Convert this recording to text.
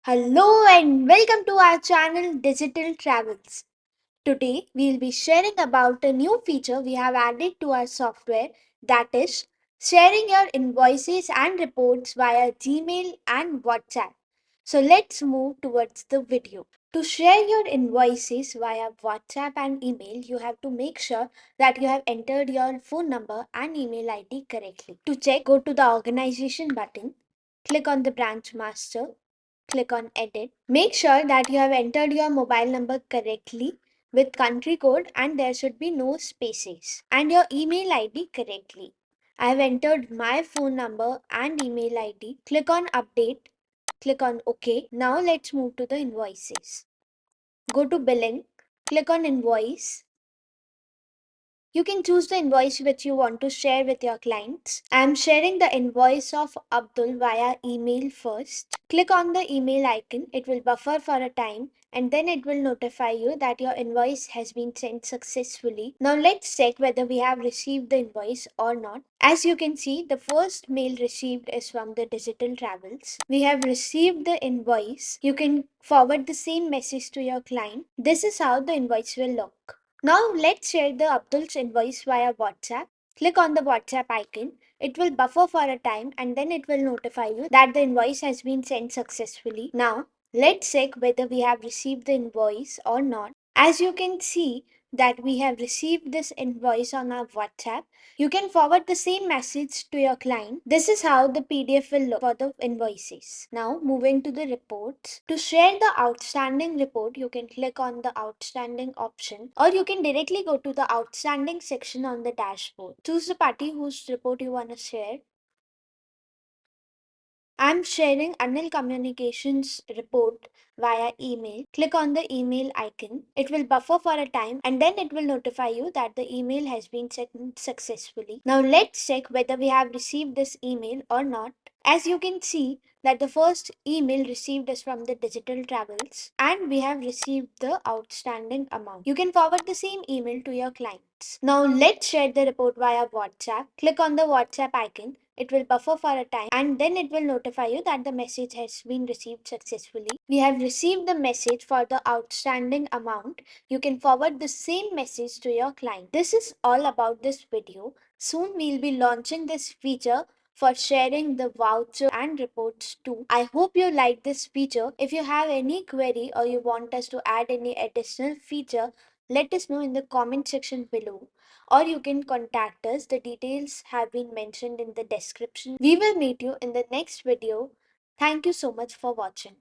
Hello and welcome to our channel Digital Travels. Today we'll be sharing about a new feature we have added to our software, that is sharing your invoices and reports via Gmail and WhatsApp. So let's move towards the video. To share your invoices via WhatsApp and email, you have to make sure that you have entered your phone number and email ID correctly. To check, go to the organization button, click on the branch master, click on edit. Make sure that you have entered your mobile number correctly with country code and there should be no spaces, and your email ID correctly. I have entered my phone number and email ID. Click on update, click on OK. Now let's move to the invoices. Go to billing, click on invoice. You can choose the invoice which you want to share with your clients. I am sharing the invoice of Abdul via email first. Click on the email icon. It will buffer for a time and then it will notify you that your invoice has been sent successfully. Now let's check whether we have received the invoice or not. As you can see, the first mail received is from the Digital Travels. We have received the invoice. You can forward the same message to your client. This is how the invoice will look. Now let's share the Abdul's invoice via WhatsApp. Click on the WhatsApp icon. It will buffer for a time and then it will notify you that the invoice has been sent successfully. Now let's check whether we have received the invoice or not. As you can see that we have received this invoice on our WhatsApp. You can forward the same message to your client. This is how the PDF will look for the invoices. Now moving to the reports. To share the outstanding report, you can click on the outstanding option or you can directly go to the outstanding section on the dashboard. Choose the party whose report you want to share. I'm sharing Anil Communications report via email. Click on the email icon. It will buffer for a time and then it will notify you that the email has been sent successfully. Now let's check whether we have received this email or not. As you can see that the first email received is from the Digital Travels and we have received the outstanding amount. You can forward the same email to your clients. Now let's share the report via WhatsApp. Click on the WhatsApp icon. It will buffer for a time and then it will notify you that the message has been received successfully. We have received the message for the outstanding amount. You can forward the same message to your client. This is all about this video. Soon we'll be launching this feature for sharing the voucher and reports too. I hope you like this feature. If you have any query or you want us to add any additional feature, let us know in the comment section below or you can contact us. The details have been mentioned in the description. We will meet you in the next video. Thank you so much for watching.